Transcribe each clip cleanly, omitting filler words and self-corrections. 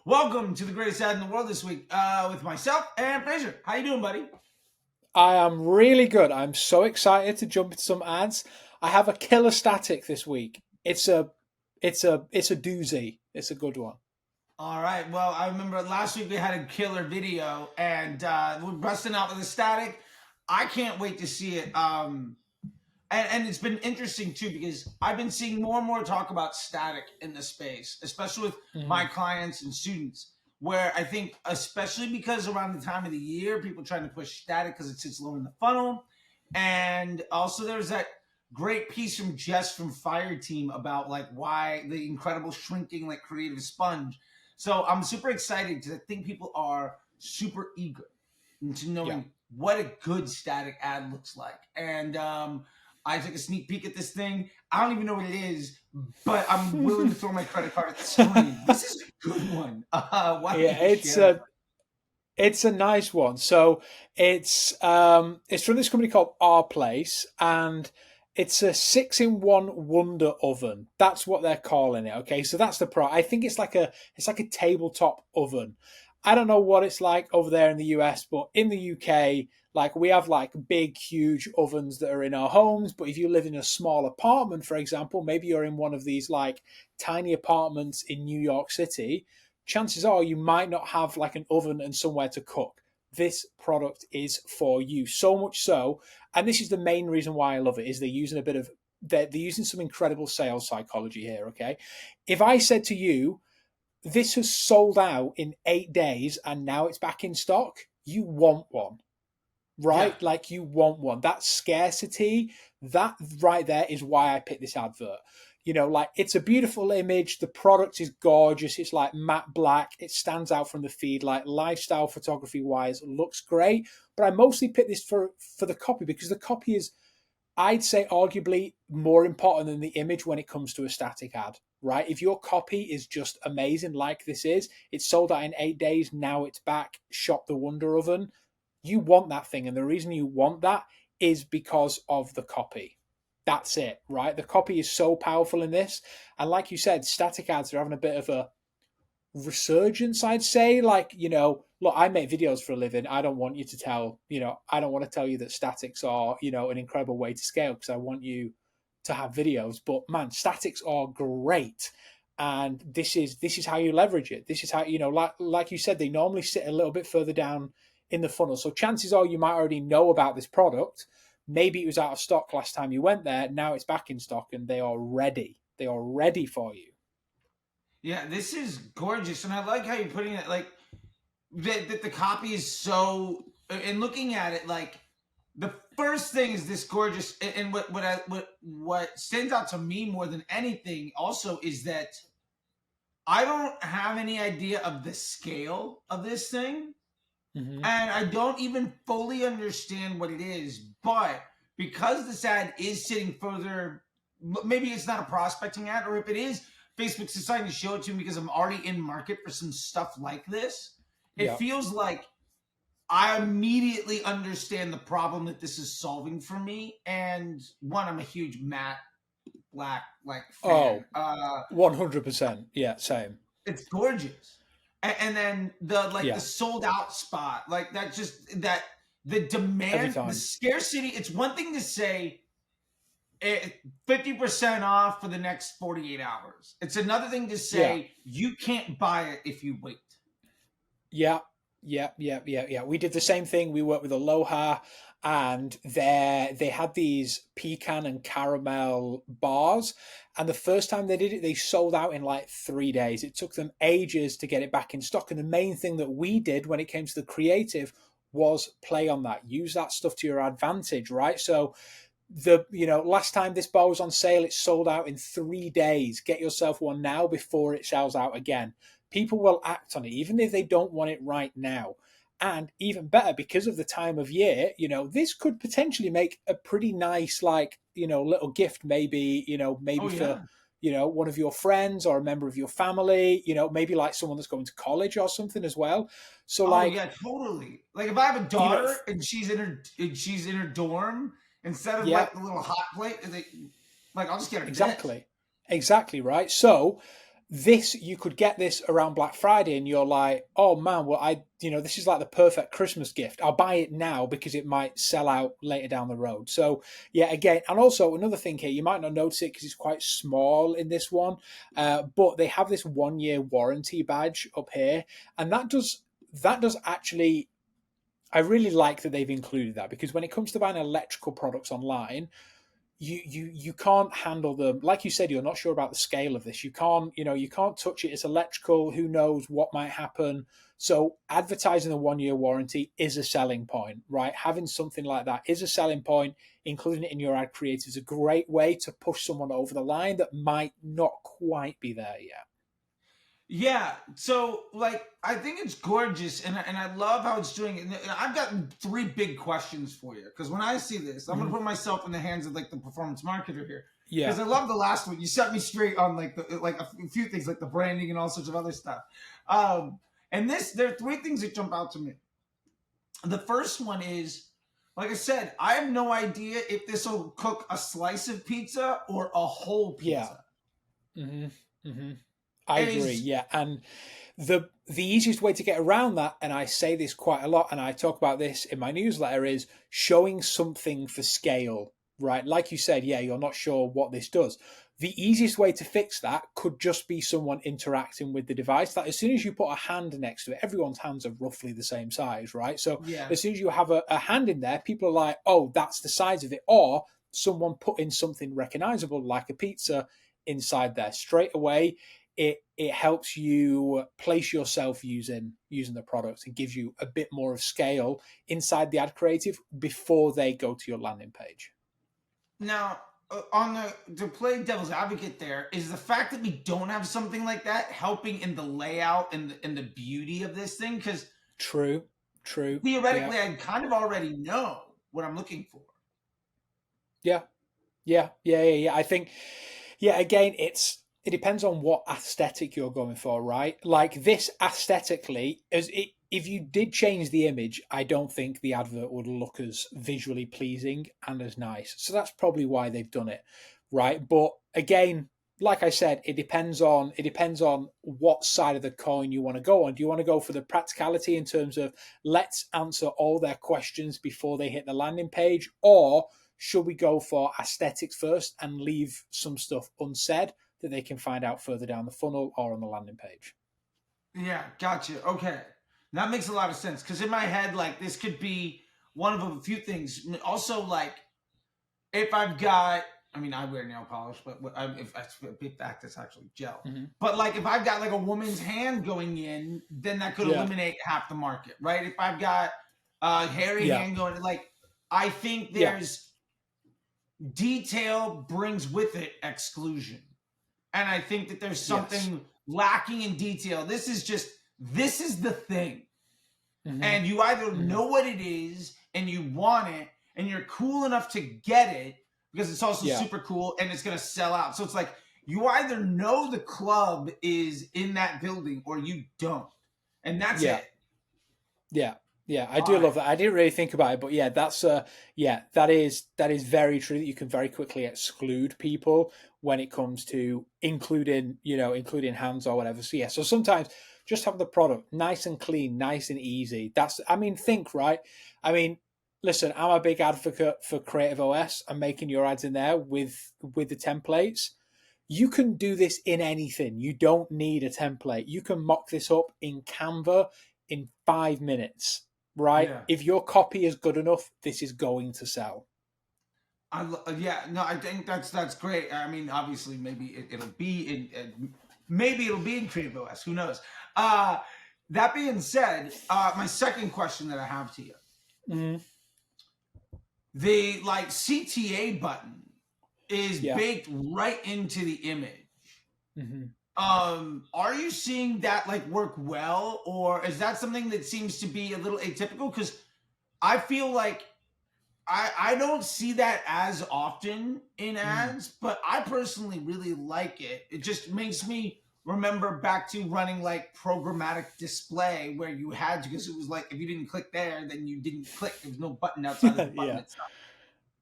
Welcome to the greatest ad in the world this week with myself and Fraser. How you doing, buddy? I am really good. I'm so excited to jump into some ads. I have a killer static this week. It's a doozy. It's a good one. All right. Well, I remember last week we had a killer video, and we're busting out with the static. I can't wait to see it. And it's been interesting too because I've been seeing more and more talk about static in the space, especially with my Mhm. clients and students. Where I think, especially because around the time of the year, people trying to push static because it sits low in the funnel, and also there's that great piece from Jess from Fire Team about like why the incredible shrinking like creative sponge. So I'm super excited because I think people are super eager into Yeah. knowing what a good static ad looks like. And I took a sneak peek at this thing. I don't even know what it is, but I'm willing to throw my credit card at the screen. This is a good one. Why don't Yeah, you share that? it's a nice one. So it's from this company called Our Place, and it's a 6-in-1 Wonder Oven. That's what they're calling it. Okay, so that's the pro. I think it's like a tabletop oven. I don't know what it's like over there in the US, but in the UK, like we have like big, huge ovens that are in our homes. But if you live in a small apartment, for example, maybe you're in one of these like tiny apartments in New York City, chances are you might not have like an oven and somewhere to cook. This product is for you. So much so, and this is the main reason why I love it, is they're using some incredible sales psychology here. Okay. If I said to you, this has sold out in 8 days and now it's back in stock, you want one, Yeah. right? Like you want one. That scarcity, that right there is why I picked this advert. Like it's a beautiful image. The product is gorgeous. It's like matte black. It stands out from the feed. Like lifestyle photography wise, looks great. But I mostly picked this for the copy because the copy is, I'd say, arguably more important than the image when it comes to a static ad, right? If your copy is just amazing, like this is, it's sold out in 8 days. Now it's back. Shop the Wonder Oven. You want that thing. And the reason you want that is because of the copy. That's it, right? The copy is so powerful in this. And like you said, static ads are having a bit of a resurgence, I'd say. Like, look, I make videos for a living. I don't want you to tell, I don't want to tell you that statics are, an incredible way to scale because I want you to have videos. But man, statics are great. And this is how you leverage it. This is how, like you said, they normally sit a little bit further down in the funnel. So chances are you might already know about this product. Maybe it was out of stock last time you went there. Now it's back in stock and they are ready. They are ready for you. Yeah, this is gorgeous. And I like how you're putting it like that the copy is so and looking at it like the first thing is this gorgeous and what stands out to me more than anything also is that I don't have any idea of the scale of this thing Mm-hmm. and I don't even fully understand what it is, but because this ad is sitting further, maybe it's not a prospecting ad, or if it is, Facebook's deciding to show it to me because I'm already in market for some stuff like this. It Yeah. feels like I immediately understand the problem that this is solving for me. And one, I'm a huge matte black like fan. Oh, 100%. Yeah, same. It's gorgeous. And then the Yeah, sold out spot, like that just that the every demand, the time. scarcity, it's one thing to say 50% off for the next 48 hours. It's another thing to Yeah, say you can't buy it if you wait. yeah, yeah. We did the same thing. We worked with Aloha, and they had these pecan and caramel bars. And the first time they did it, they sold out in like 3 days. It took them ages to get it back in stock. And the main thing that we did when it came to the creative was play on that, use that stuff to your advantage, right? So last time this bar was on sale, it sold out in 3 days. Get yourself one now before it sells out again. People will act on it even if they don't want it right now. And even better, because of the time of year, this could potentially make a pretty nice, like, little gift, maybe, maybe Oh for, yeah. one of your friends or a member of your family, maybe like someone that's going to college or something as well. So Oh like, yeah, totally. Like if I have a daughter if, and she's in her dorm, instead of yeah, like the little hot plate, like I'll just get her this. exactly. Exactly, right? So this, you could get this around Black Friday and you're like, oh man, well, this is like the perfect Christmas gift. I'll buy it now because it might sell out later down the road. So yeah, again, and also another thing here, you might not notice it because it's quite small in this one, but they have this 1 year warranty badge up here, and that does actually, I really like that they've included that, because when it comes to buying electrical products online, you can't handle them. Like you said, you're not sure about the scale of this. You can't touch it. It's electrical. Who knows what might happen? So advertising the 1 year warranty is a selling point, right? Having something like that is a selling point. Including it in your ad creative is a great way to push someone over the line that might not quite be there yet. Yeah, so like I think it's gorgeous, and I love how it's doing it. And I've got three big questions for you, because when I see this, I'm gonna put myself in the hands of like the performance marketer here, Yeah. because I love the last one. You set me straight on like a few things like the branding and all sorts of other stuff. Um, and there are three things that jump out to me. The first one is, like I said, I have no idea if this will cook a slice of pizza or a whole Yeah. pizza. I And agree. it's Yeah, and the easiest way to get around that, and I say this quite a lot, and I talk about this in my newsletter, is showing something for scale. Right, like you said, yeah, you're not sure what this does. The easiest way to fix that could just be someone interacting with the device. That as soon as you put a hand next to it, everyone's hands are roughly the same size, right? So yeah. as soon as you have a hand in there, people are like, oh, that's the size of it. Or someone put in something recognizable like a pizza inside there straight away. It helps you place yourself using the product and gives you a bit more of scale inside the ad creative before they go to your landing page. Now, on to play devil's advocate, there is the fact that we don't have something like that helping in the layout and the beauty of this thing, because True. Yeah. theoretically, I kind of already know what I'm looking for. Yeah. Yeah. I think, yeah, again, it depends on what aesthetic you're going for, right? Like this aesthetically, if you did change the image, I don't think the advert would look as visually pleasing and as nice. So that's probably why they've done it, right? But again, like I said, it depends on what side of the coin you want to go on. Do you want to go for the practicality in terms of let's answer all their questions before they hit the landing page, or should we go for aesthetics first and leave some stuff unsaid that they can find out further down the funnel or on the landing page? Yeah, gotcha. Okay, that makes a lot of sense, because in my head, like this could be one of a few things. Also, like if I've got, I mean, I wear nail polish, but if that's a big fact, it's actually gel. Mm-hmm. But like if I've got like a woman's hand going in, then that could Yeah. eliminate half the market, right? If I've got a hairy Yeah. hand going, like I think Yeah. there's detail brings with it exclusion, and I think that there's something lacking in detail. This is the thing, and you either know what it is and you want it and you're cool enough to get it because it's also super cool and it's going to sell out. So it's like you either know the club is in that building or you don't, and that's it. Yeah, I do love that. I didn't really think about it, but yeah, that is very true, that you can very quickly exclude people when it comes to including hands or whatever. So yeah, so sometimes just have the product nice and clean, nice and easy. Think, right? I mean, listen, I'm a big advocate for Creative OS and making your ads in there with the templates. You can do this in anything. You don't need a template. You can mock this up in Canva in 5 minutes. Right? Yeah. If your copy is good enough, this is going to sell. I think that's great. I mean, obviously, maybe it'll be in Creative OS. Who knows? That being said, my second question that I have to you, the like CTA button is baked right into the image. Are you seeing that like work well, or is that something that seems to be a little atypical? Because I feel like I don't see that as often in ads, but I personally really like it. It just makes me remember back to running like programmatic display where you had to, because it was like if you didn't click there, then you didn't click. There was no button outside of the button itself.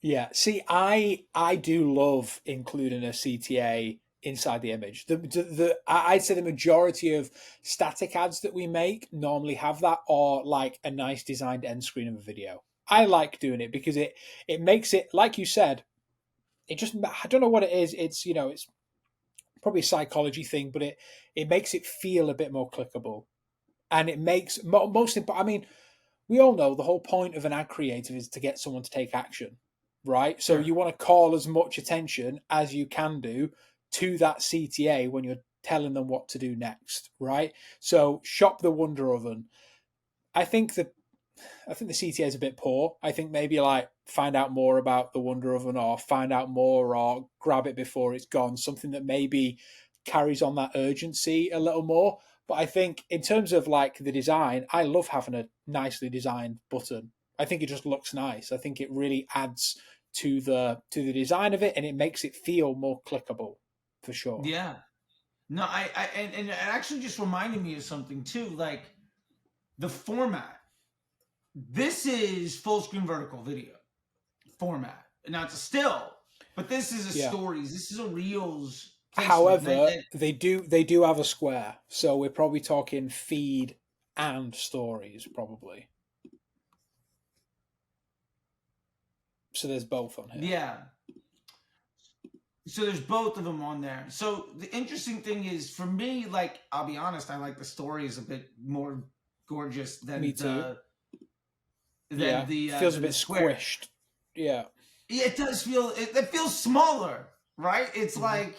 Yeah. See, I do love including a CTA inside the image. I'd say the majority of static ads that we make normally have that, or like a nice designed end screen of a video. I like doing it because it makes it, like you said, it just, I don't know what it is. It's, you know, it's probably a psychology thing, but it makes it feel a bit more clickable, and it makes most important. I mean, we all know the whole point of an ad creative is to get someone to take action, right? So Sure. you want to call as much attention as you can do to that CTA when you're telling them what to do next, right? So shop the Wonder Oven. I think the CTA is a bit poor. I think maybe like find out more about the Wonder Oven, or find out more, or grab it before it's gone. Something that maybe carries on that urgency a little more. But I think in terms of like the design, I love having a nicely designed button. I think it just looks nice. I think it really adds to the design of it, and it makes it feel more clickable for sure. Yeah. No, and it actually just reminded me of something too, like the format. This is full screen vertical video format. Now it's a still, but this is a stories. This is a reels. However, they do have a square, so we're probably talking feed and stories, probably. So there's both on here. Yeah. So there's both of them on there. So the interesting thing is, for me, like, I'll be honest, I like the stories a bit more gorgeous than me too. the feels a bit square. squished. Yeah. Yeah, it does feel. It feels smaller, right? It's like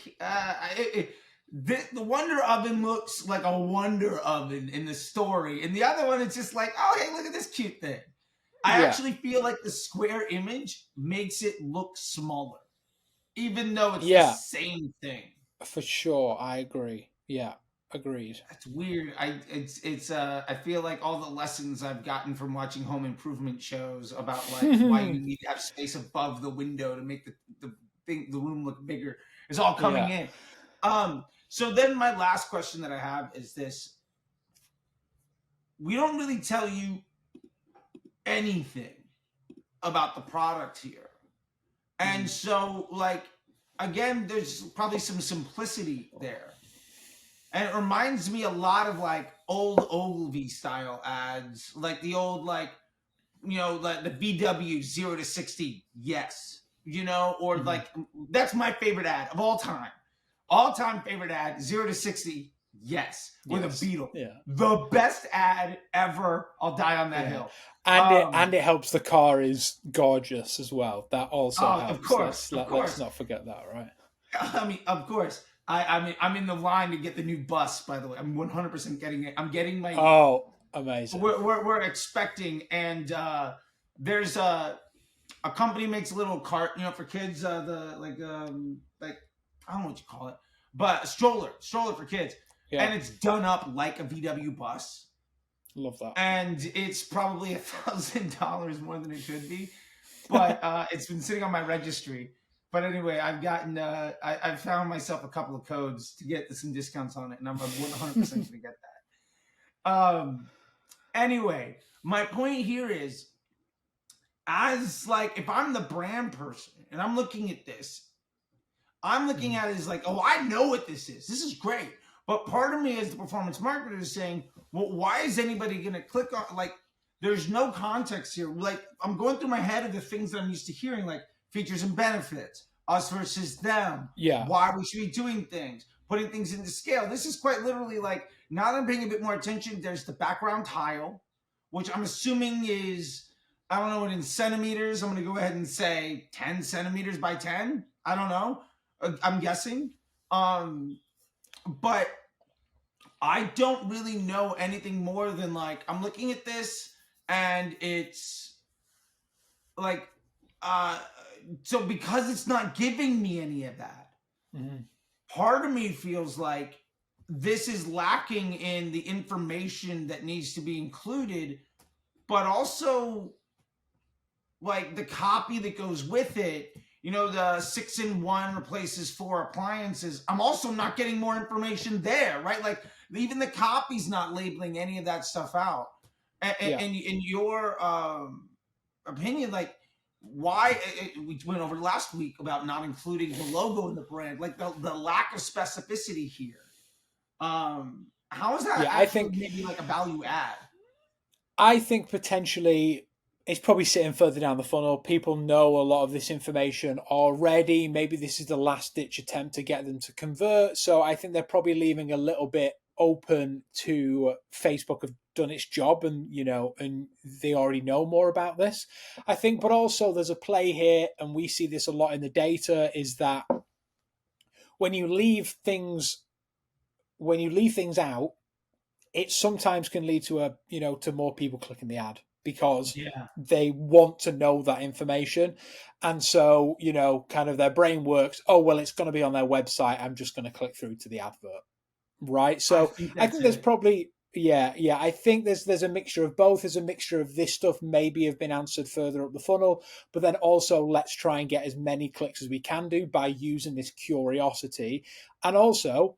the Wonder Oven looks like a Wonder Oven in the story, and the other one, it's just like, oh, hey, look at this cute thing. I actually feel like the square image makes it look smaller, even though it's the same thing. For sure, I agree. Yeah, agreed. That's weird. I feel like all the lessons I've gotten from watching home improvement shows about like why you need to have space above the window to make the room look bigger is all coming in. So then my last question that I have is this: we don't really tell you anything about the product here, and so like, again, there's probably some simplicity there. And it reminds me a lot of like old Ogilvy style ads, like the old, like, you know, like the VW 0 to 60, yes, you know, or like, that's my favorite ad of all time. All time favorite ad, 0 to 60, yes, with a Beetle. Yeah. The best ad ever. I'll die on that hill. And it helps the car is gorgeous as well. That also helps. Of course. Let's not forget that, right? I mean, of course. I mean, I'm in the line to get the new bus, by the way. I'm 100% getting it. I'm getting my... Oh, amazing. We're expecting, and there's a company makes a little cart, you know, for kids, I don't know what you call it, but a stroller for kids. Yeah. And it's done up like a VW bus. Love that. And it's probably $1,000 more than it could be, but it's been sitting on my registry. But anyway, I've gotten, I've found myself a couple of codes to get some discounts on it, and I'm 100% going to get that. Anyway, my point here is, as like, if I'm the brand person and I'm looking at this, I'm looking at it as like, oh, I know what this is. This is great. But part of me as the performance marketer is saying, well, why is anybody going to click on, like, there's no context here. Like, I'm going through my head of the things that I'm used to hearing, like, features and benefits, us versus them, why we should be doing things, putting things into scale. This is quite literally like, now that I'm paying a bit more attention, there's the background tile, which I'm assuming is, I don't know what in centimeters, I'm going to go ahead and say 10 centimeters by 10. I don't know. I'm guessing. But I don't really know anything more than like, I'm looking at this and it's like, so because it's not giving me any of that, part of me feels like this is lacking in the information that needs to be included, but also like the copy that goes with it. You know, the 6-in-1 replaces 4 appliances. I'm also not getting more information there, right? Like even the copy's not labeling any of that stuff out. And in your opinion, like, why we went over last week about not including the logo in the brand, like the lack of specificity here. How is that Yeah, actually maybe like a value add? I think potentially it's probably sitting further down the funnel. People know a lot of this information already. Maybe this is the last ditch attempt to get them to convert. So I think they're probably leaving a little bit open to Facebook have done its job, and and they already know more about this. I think, but also there's a play here, and we see this a lot in the data, is that when you leave things out, it sometimes can lead to to more people clicking the ad because Yeah. they want to know that information. And so, kind of their brain works, oh, well, it's going to be on their website. I'm just going to click through to the advert. Right. I So think I that's think there's it. probably, yeah. I think there's a mixture of both. There's a mixture of this stuff maybe have been answered further up the funnel, but then also let's try and get as many clicks as we can do by using this curiosity. And also,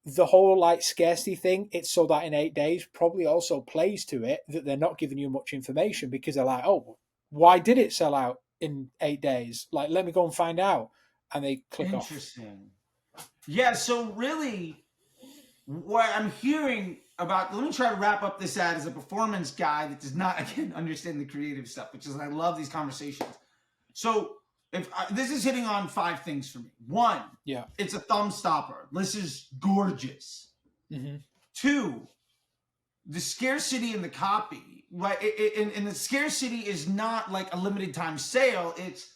the whole like scarcity thing, it's sold out in 8 days, probably also plays to it that they're not giving you much information because they're like, oh, why did it sell out in 8 days? Like, let me go and find out. And they click off. Interesting. Yeah. So really, what I'm hearing about, let me try to wrap up this ad as a performance guy that does not, again, understand the creative stuff, which is, I love these conversations. So if this is hitting on 5 things for me. 1, Yeah. it's a thumb stopper. This is gorgeous. Mm-hmm. 2, the scarcity in the copy, right? And the scarcity is not like a limited time sale. It's,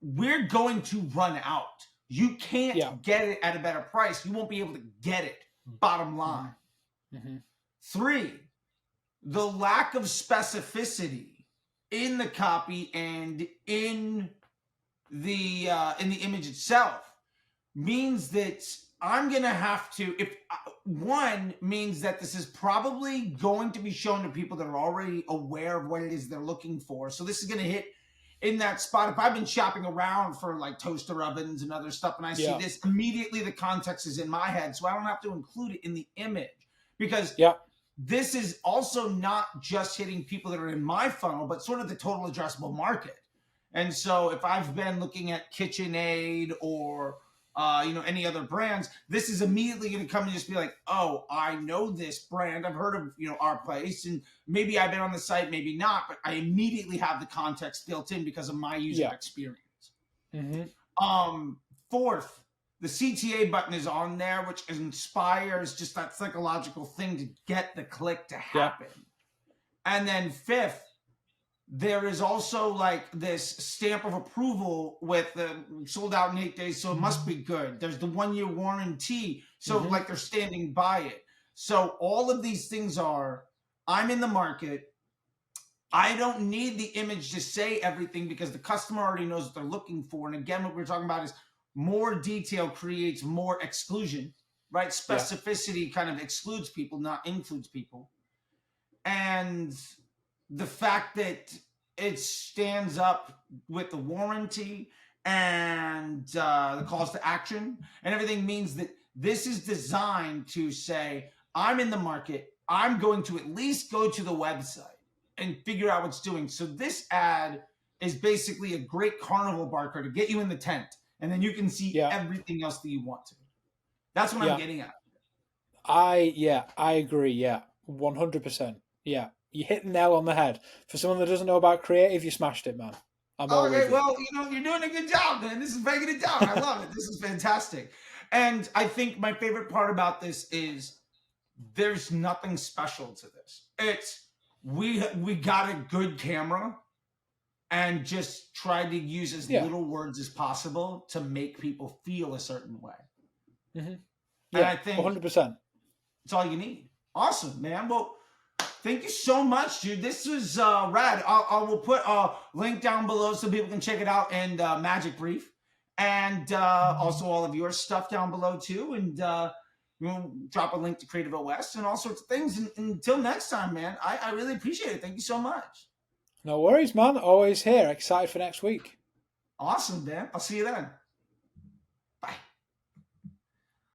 we're going to run out. You can't get it at a better price. You won't be able to get it. Bottom line. Mm-hmm. 3, the lack of specificity in the copy and in the image itself means that I'm gonna have to, if one means that this is probably going to be shown to people that are already aware of what it is they're looking for. So this is gonna hit in that spot. If I've been shopping around for like toaster ovens and other stuff and I see this, immediately the context is in my head, so I don't have to include it in the image, because this is also not just hitting people that are in my funnel, but sort of the total addressable market. And so if I've been looking at KitchenAid or any other brands, this is immediately going to come and just be like, oh, I know this brand. I've heard of our place, and maybe I've been on the site, maybe not, but I immediately have the context built in because of my user experience. Mm-hmm. 4th, the CTA button is on there, which inspires just that psychological thing to get the click to happen. And then 5th, there is also like this stamp of approval with sold out in 8 days, so it must be good. There's the 1-year warranty, so like they're standing by it. So all of these things are, I'm in the market. I don't need the image to say everything because the customer already knows what they're looking for. And again, what we're talking about is more detail creates more exclusion, right? Specificity kind of excludes people, not includes people. And the fact that it stands up with the warranty and the calls to action and everything means that this is designed to say, I'm in the market. I'm going to at least go to the website and figure out what's doing. So this ad is basically a great carnival barker to get you in the tent, and then you can see everything else that you want to. That's what I'm getting at. I agree. 100%. Yeah. You hit the nail on the head. For someone that doesn't know about creative, you smashed it, man. Okay, well, you're doing a good job, man. This is breaking it down. I love it. This is fantastic. And I think my favorite part about this is there's nothing special to this. It's we got a good camera and just tried to use as little words as possible to make people feel a certain way. Mm-hmm. And I think 100%. It's all you need. Awesome, man. Well, thank you so much, dude. This was rad. I will put a link down below so people can check it out, and Magic Brief, and also all of your stuff down below too. And we'll drop a link to Creative OS and all sorts of things. And until next time, man, I really appreciate it. Thank you so much. No worries, man. Always here. Excited for next week. Awesome, man. I'll see you then.